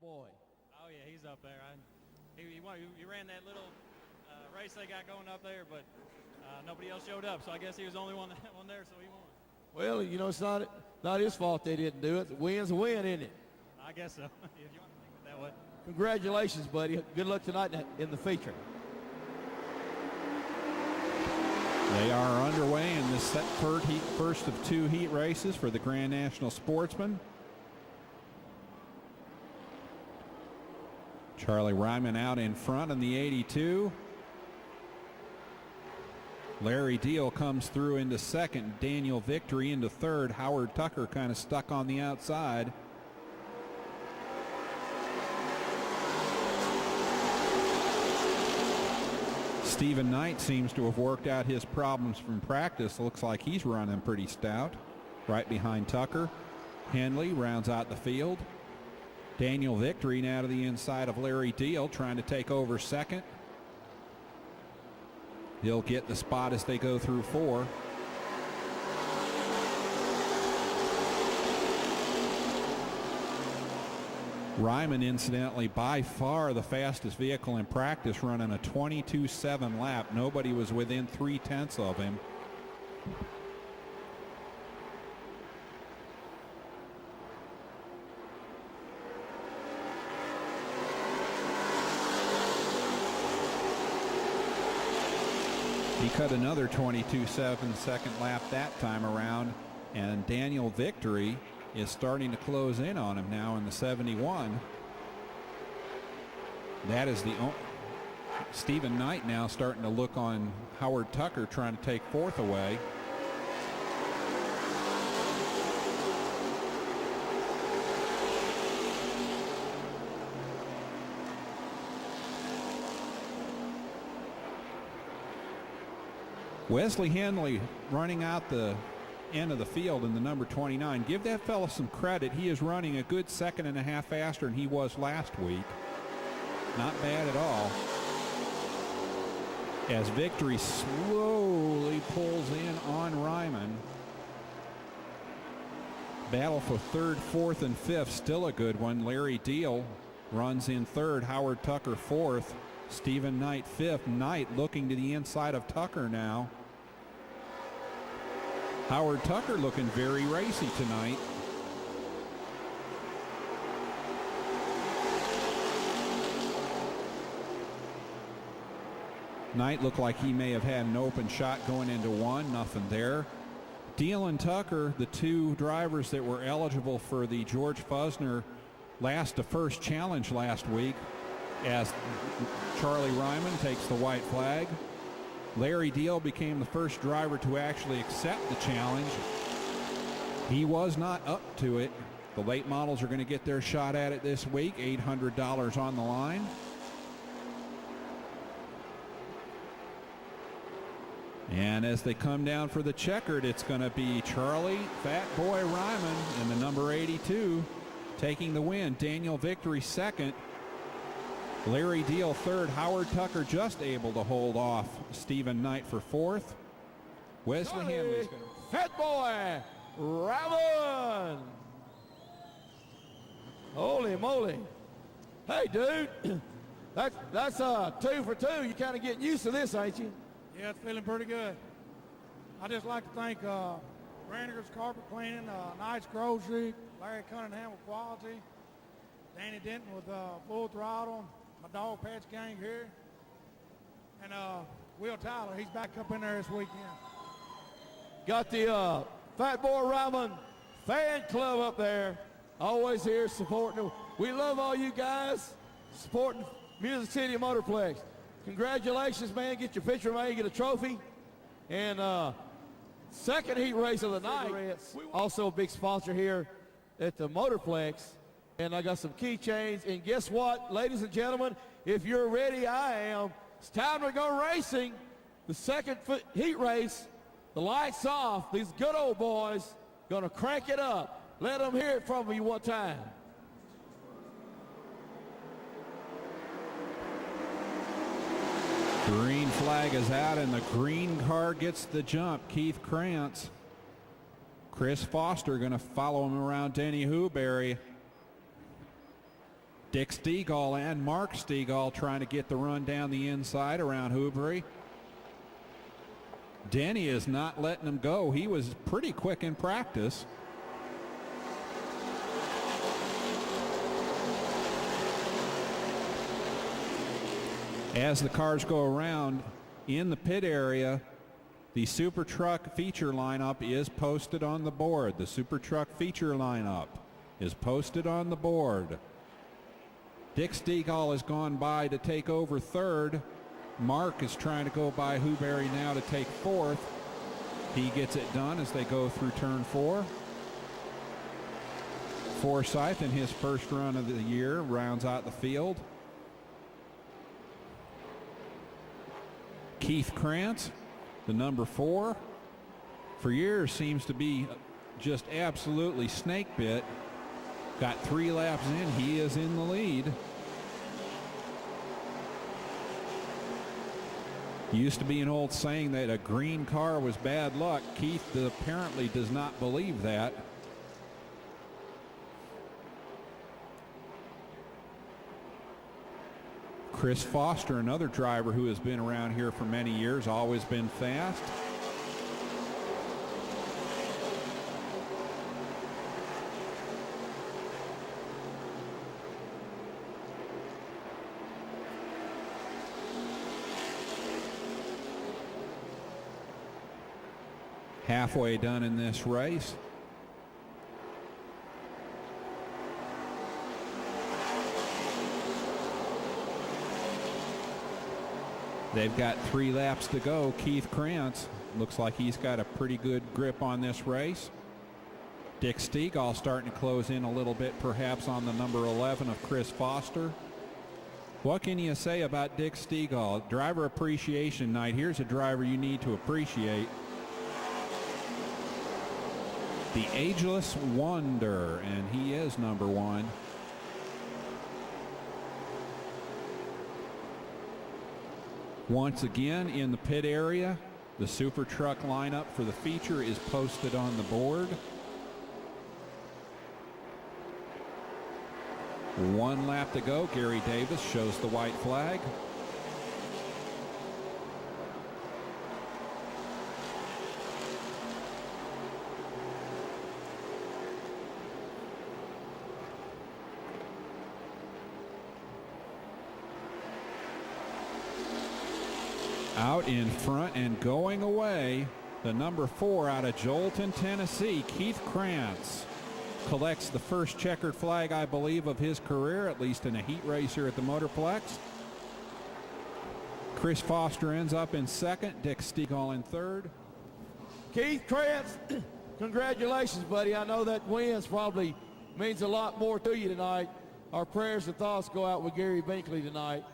boy. Oh, yeah, he's up there. He ran that little race they got going up there, but nobody else showed up, so I guess he was the only one there, so he won. Well, you know, it's not his fault they didn't do it. The win's a win, isn't it? I guess so, if you want to think of it that way. Congratulations, buddy. Good luck tonight in the feature. They are underway in this first of two heat races for the Grand National Sportsman. Charlie Ryman out in front in the 82. Larry Deal comes through into second. Daniel Victory into third. Howard Tucker kind of stuck on the outside. Stephen Knight seems to have worked out his problems from practice. Looks like he's running pretty stout. Right behind Tucker. Henley rounds out the field. Daniel Victory now to the inside of Larry Deal, trying to take over second. He'll get the spot as they go through four. Ryman, incidentally, by far the fastest vehicle in practice, running a 22.7 lap. Nobody was within 0.3 of him. He cut another 22.7 second lap that time around, and Daniel Victory is starting to close in on him now in the 71. That is Stephen Knight now starting to look on Howard Tucker, trying to take fourth away. Wesley Henley running out the end of the field in the number 29. Give that fella some credit. He is running a good second and a half faster than he was last week. Not bad at all. As Victory slowly pulls in on Ryman. Battle for third, fourth, and fifth. Still a good one. Larry Deal runs in third. Howard Tucker fourth. Stephen Knight fifth. Knight looking to the inside of Tucker now. Howard Tucker looking very racy tonight. Knight looked like he may have had an open shot going into one. Nothing there. Deal and Tucker, the two drivers that were eligible for the George Fusner last to first challenge last week, as Charlie Ryman takes the white flag. Larry Deal became the first driver to actually accept the challenge. He was not up to it. The late models are going to get their shot at it this week. $800 on the line. And as they come down for the checkered, it's going to be Charlie Fat Boy Ryman in the number 82 taking the win. Daniel Victory second. Larry Deal third. Howard Tucker just able to hold off Stephen Knight for fourth. Wesley Henley's going to... Fat Boy Ryman. Holy moly. Hey, dude. That's 2 for 2. You're kind of getting used to this, ain't you? Yeah, it's feeling pretty good. I just like to thank Branniger's Carpet Cleaning, Knight's Grocery, Larry Cunningham with Quality, Danny Denton with Full Throttle, my Dog Patch Gang here, and Will Tyler. He's back up in there this weekend. Got the Fat Boy Ryman fan club up there. Always here supporting them. We love all you guys supporting Music City Motorplex. Congratulations, man. Get your picture made, get a trophy. And second heat race of the night. Also a big sponsor here at the Motorplex. And I got some keychains. And guess what, ladies and gentlemen? If you're ready, I am. It's time to go racing. The second heat race, the lights off. These good old boys gonna crank it up. Let them hear it from you one time. Green flag is out, and the green car gets the jump. Keith Krantz. Chris Foster going to follow him around. Denny Huberry. Dick Stegall and Mark Stegall trying to get the run down the inside around Hoobury. Denny is not letting him go. He was pretty quick in practice. As the cars go around in the pit area, the Super Truck feature lineup is posted on the board. The Super Truck feature lineup is posted on the board. Dick Stegall has gone by to take over third. Mark is trying to go by Hoobury now to take fourth. He gets it done as they go through turn 4. Forsyth in his first run of the year rounds out the field. Keith Krantz, the number 4, for years seems to be just absolutely snake bit. Got 3 laps in. He is in the lead. Used to be an old saying that a green car was bad luck. Keith apparently does not believe that. Chris Foster, another driver who has been around here for many years, always been fast. Halfway done in this race. They've got 3 laps to go. Keith Krantz looks like he's got a pretty good grip on this race. Dick Stegall starting to close in a little bit perhaps on the number 11 of Chris Foster. What can you say about Dick Stegall? Driver appreciation night. Here's a driver you need to appreciate. The ageless wonder, and he is number 1. Once again in the pit area, the Super Truck lineup for the feature is posted on the board. 1 lap to go. Gary Davis shows the white flag. Out in front and going away, the number 4 out of Joelton, Tennessee, Keith Krantz, collects the first checkered flag, I believe, of his career, at least in a heat race here at the Motorplex. Chris Foster ends up in second, Dick Stegall in third. Keith Krantz, congratulations, buddy. I know that wins probably means a lot more to you tonight. Our prayers and thoughts go out with Gary Binkley tonight.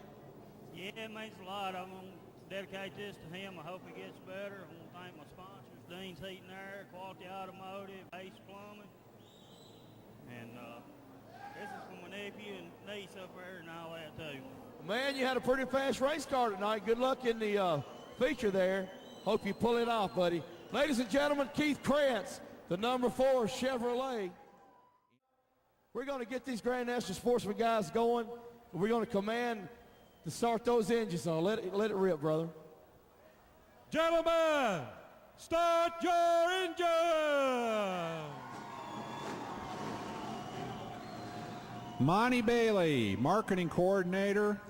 Yeah, it means a lot. I'm going to dedicate this to him. I hope he gets better. I want to thank my sponsors, Dean's Heating and Air, Quality Automotive, Ace Plumbing. And this is for my nephew and niece up there and all that too. Man, you had a pretty fast race car tonight. Good luck in the feature there. Hope you pull it off, buddy. Ladies and gentlemen, Keith Krantz, the number 4 Chevrolet. We're going to get these Grand National Sportsman guys going. We're going to command to start those engines on. Let it rip, brother. Gentlemen, start your engine! Monty Bailey, marketing coordinator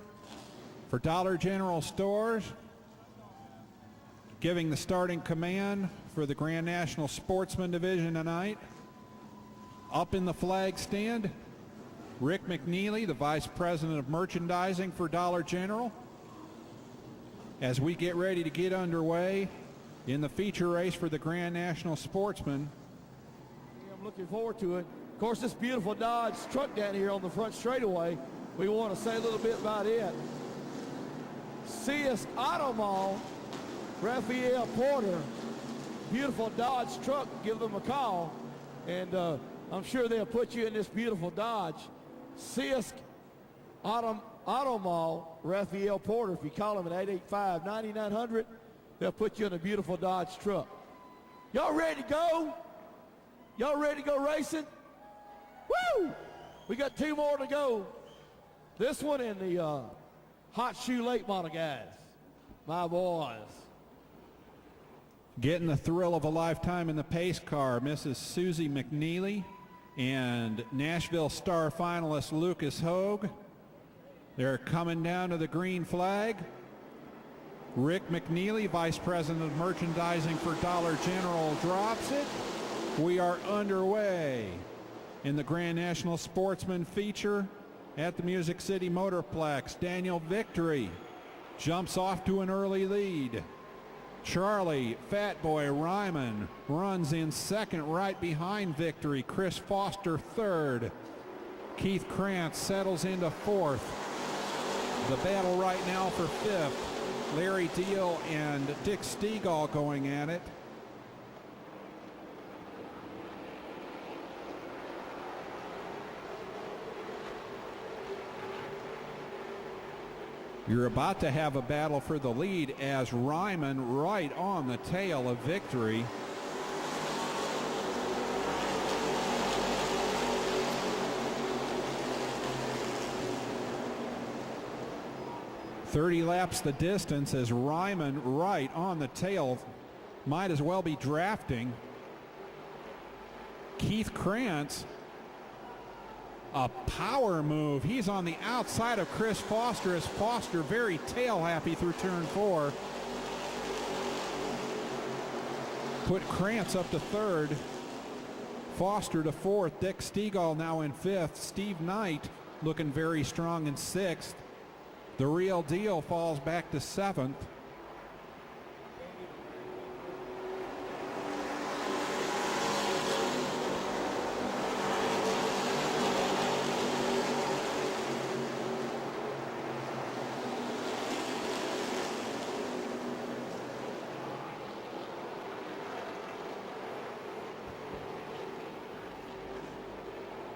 for Dollar General Stores, giving the starting command for the Grand National Sportsman division tonight. Up in the flag stand, Rick McNeely, the Vice President of Merchandising for Dollar General. As we get ready to get underway in the feature race for the Grand National Sportsman. I'm looking forward to it. Of course, this beautiful Dodge truck down here on the front straightaway, we want to say a little bit about it. CS Auto Mall, Raphael Porter, beautiful Dodge truck, give them a call. And I'm sure they'll put you in this beautiful Dodge. CS Auto Mall, Raphael Porter, if you call them at 885-9900, they'll put you in a beautiful Dodge truck. Y'all ready to go? Y'all ready to go racing? Woo! We got 2 more to go. This one in the hot shoe late model guys. My boys. Getting the thrill of a lifetime in the pace car, Mrs. Susie McNeely and Nashville star finalist Lucas Hogue. They're coming down to the green flag. Rick McNeely, Vice President of Merchandising for Dollar General, drops it. We are underway in the Grand National Sportsman feature at the Music City Motorplex. Daniel Victory jumps off to an early lead. Charlie Fatboy Ryman runs in second right behind Victory. Chris Foster third. Keith Krantz settles into fourth. The battle right now for fifth. Larry Deal and Dick Stegall going at it. You're about to have a battle for the lead as Ryman right on the tail of Victory. "30 laps the distance as Ryman right on the tail. Might as well be drafting. Keith Krantz, a power move. He's on the outside of Chris Foster as Foster very tail happy through turn 4. Put Krantz up to third. Foster to fourth. Dick Stegall now in fifth. Steve Knight looking very strong in sixth. The Real Deal falls back to seventh.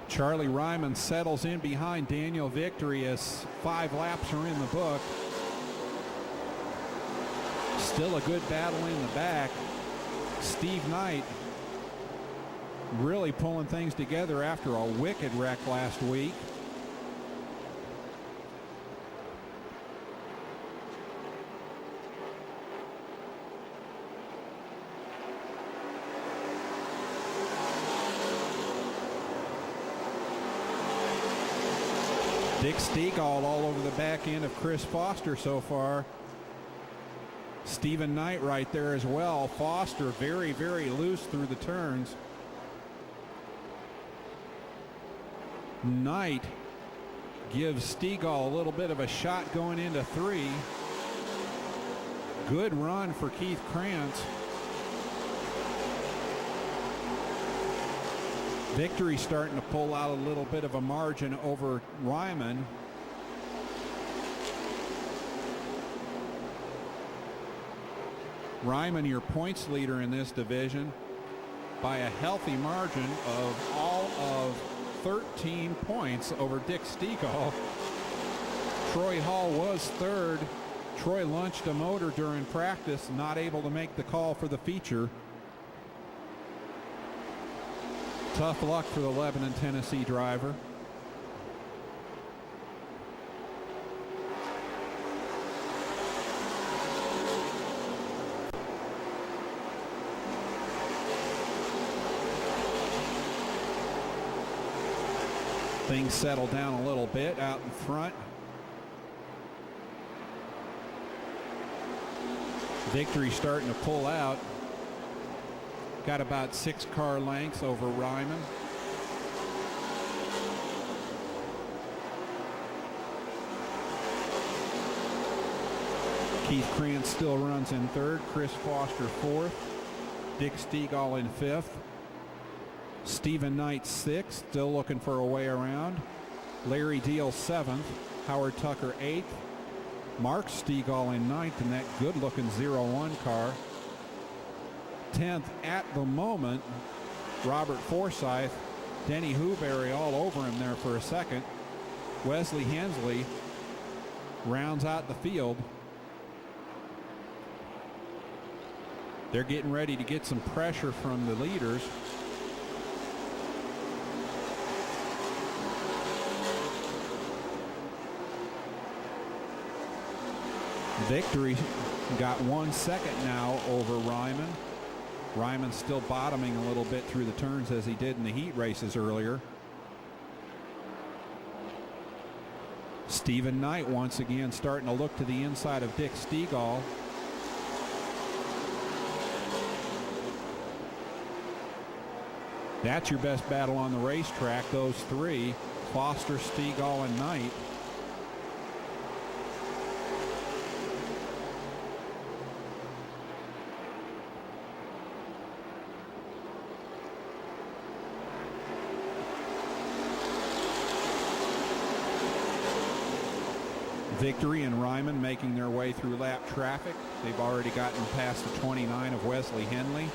Charlie Ryman settles in behind Daniel Victory as 5 laps are in the book. Still a good battle in the back. Steve Knight really pulling things together after a wicked wreck last week. Dick Stegall all over the back end of Chris Foster so far. Stephen Knight right there as well. Foster very, very loose through the turns. Knight gives Stegall a little bit of a shot going into 3. Good run for Keith Krantz. Victory starting to pull out a little bit of a margin over Ryman. Ryman, your points leader in this division, by a healthy margin of all of 13 points over Dick Stegall. Troy Hall was third. Troy lunched a motor during practice, not able to make the call for the feature. Tough luck for the Lebanon, Tennessee driver. Things settle down a little bit out in front. Victory starting to pull out. Got about 6 car lengths over Ryman. Keith Krantz still runs in third. Chris Foster fourth. Dick Stegall in fifth. Stephen Knight sixth, still looking for a way around. Larry Deal seventh. Howard Tucker eighth. Mark Stegall in ninth in that good-looking 0-1 car. 10th at the moment, Robert Forsyth. Denny Huberry all over him there for a second. Wesley Hensley rounds out the field. They're getting ready to get some pressure from the leaders. Victory got 1 second now over Ryman. Ryman's still bottoming a little bit through the turns as he did in the heat races earlier. Stephen Knight once again starting to look to the inside of Dick Stegall. That's your best battle on the racetrack, those three, Foster, Stegall, and Knight. Victory and Ryman making their way through lap traffic. They've already gotten past the 29 of Wesley Henley.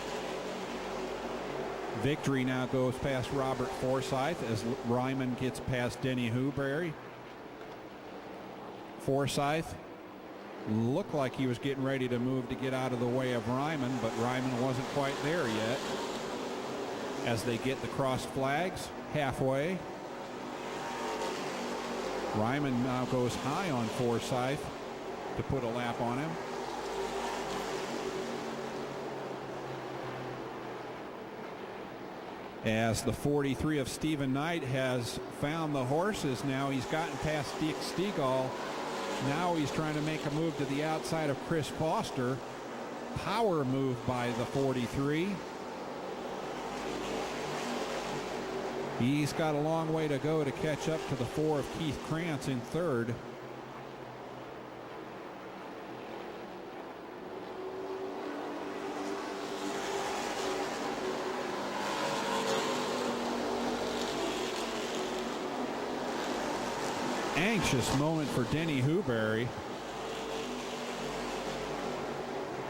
Victory now goes past Robert Forsyth as Ryman gets past Denny Huberry. Forsyth looked like he was getting ready to move to get out of the way of Ryman, but Ryman wasn't quite there yet. As they get the cross flags halfway. Ryman now goes high on Forsyth to put a lap on him. As the 43 of Stephen Knight has found the horses now, he's gotten past Dick Stegall. Now he's trying to make a move to the outside of Chris Foster. Power move by the 43. He's got a long way to go to catch up to the 4 of Keith Krantz in third. Anxious moment for Denny Huberry.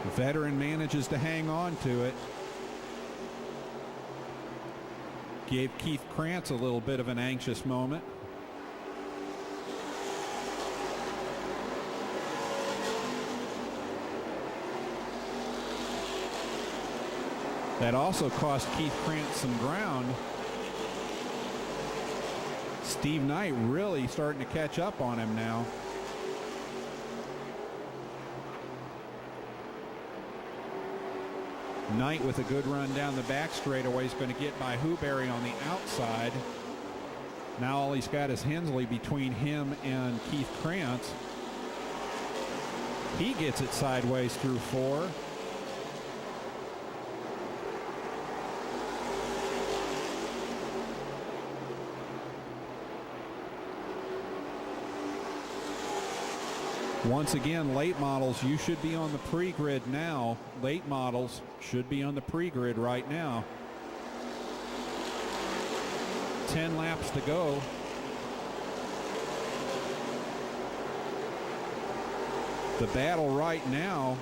The veteran manages to hang on to it. Gave Keith Krantz a little bit of an anxious moment. That also cost Keith Krantz some ground. Steve Knight really starting to catch up on him now. Knight with a good run down the back straightaway is going to get by Huberry on the outside. Now all he's got is Hensley between him and Keith Krantz. He gets it sideways through 4. Once again, late models, you should be on the pre-grid now. Late models should be on the pre-grid right now. 10 laps to go. The battle right now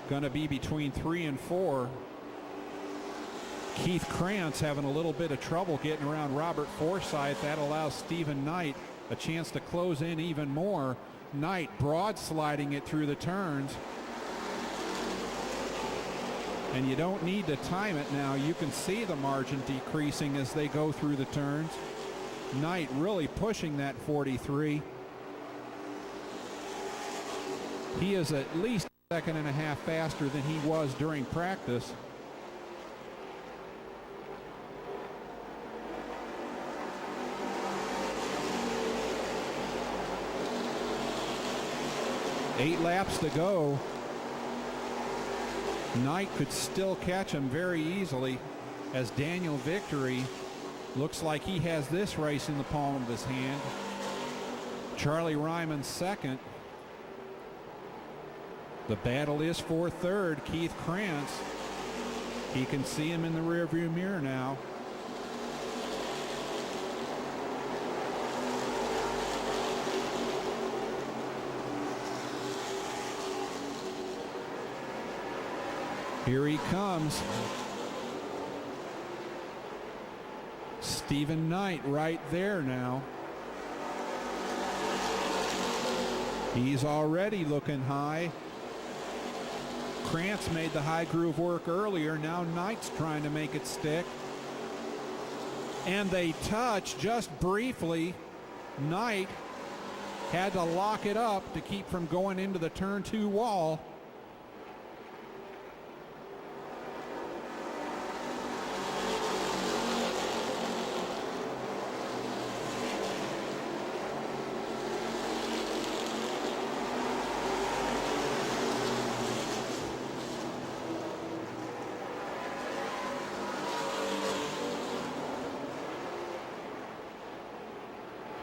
going to be between 3 and 4. Keith Krantz having a little bit of trouble getting around Robert Forsyth. That allows Stephen Knight a chance to close in even more. Knight broad sliding it through the turns. And you don't need to time it now. You can see the margin decreasing as they go through the turns. Knight really pushing that 43. He is at least a second and a half faster than he was during practice. Eight laps to go. Knight could still catch him very easily as Daniel Victory looks like he has this race in the palm of his hand. Charlie Ryman second. The battle is for third. Keith Krantz. He can see him in the rearview mirror now. Here he comes. Stephen Knight right there now. He's already looking high. Krantz made the high groove work earlier. Now Knight's trying to make it stick. And they touch just briefly. Knight had to lock it up to keep from going into the turn 2 wall.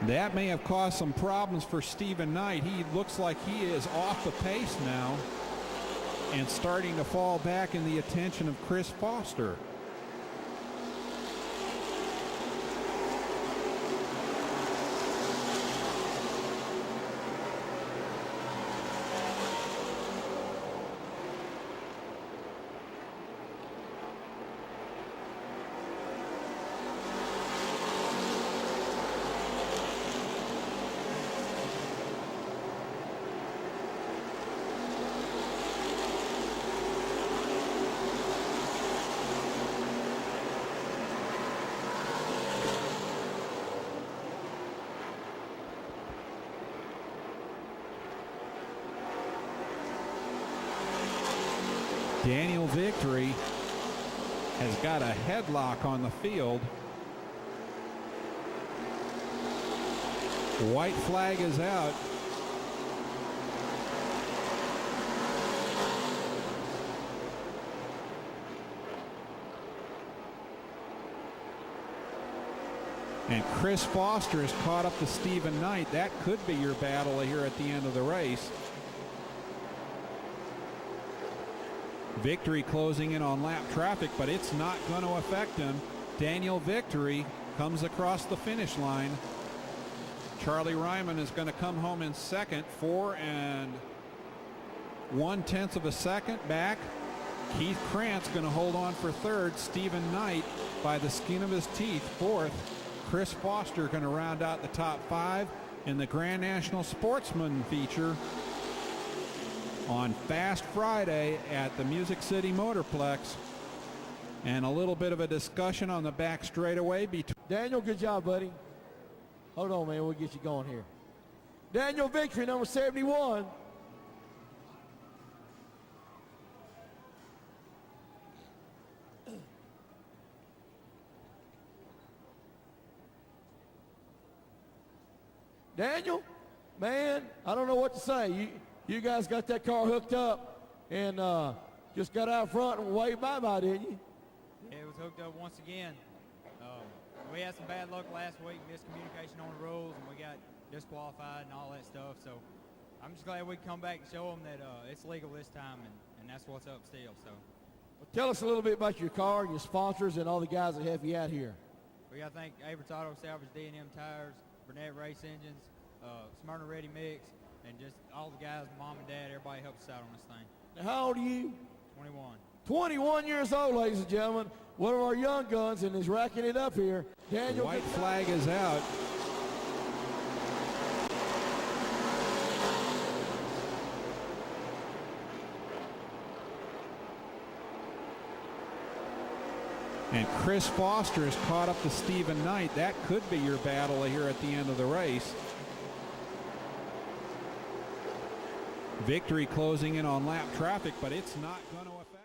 That may have caused some problems for Stephen Knight. He looks like he is off the pace now and starting to fall back in the attention of Chris Foster. Daniel Victory has got a headlock on the field. White flag is out. And Chris Foster has caught up to Stephen Knight. That could be your battle here at the end of the race. Victory closing in on lap traffic, but it's not going to affect him. Daniel Victory comes across the finish line. Charlie Ryman is going to come home in second, 4 1/10 of a second back. Keith Krantz going to hold on for third. Stephen Knight by the skin of his teeth, fourth. Chris Foster going to round out the top 5 in the Grand National Sportsman feature on Fast Friday at the Music City Motorplex. And a little bit of a discussion on the back straightaway between Daniel, good job, buddy. Hold on, man. We'll get you going here. Daniel Victory, number 71. Daniel, man, I don't know what to say. You guys got that car hooked up and just got out front and waved bye-bye, didn't you? Yeah, it was hooked up once again. We had some bad luck last week, miscommunication on the rules, and we got disqualified and all that stuff. So I'm just glad we come back and show them that it's legal this time, and that's what's up still. So Well, tell us a little bit about your car and your sponsors and all the guys that help you out here. we got to thank Average Auto Salvage, D&M Tires, Burnett Race Engines, Smyrna Ready Mix, and just all the guys, mom and dad, everybody helps us out on this thing. Now, how old are you? 21. 21 years old, ladies and gentlemen. One of our young guns, and is racking it up here. Daniel. white flag is out. And Chris Foster has caught up to Stephen Knight. That could be your battle here at the end of the race. Victory closing in on lap traffic, but it's not going to affect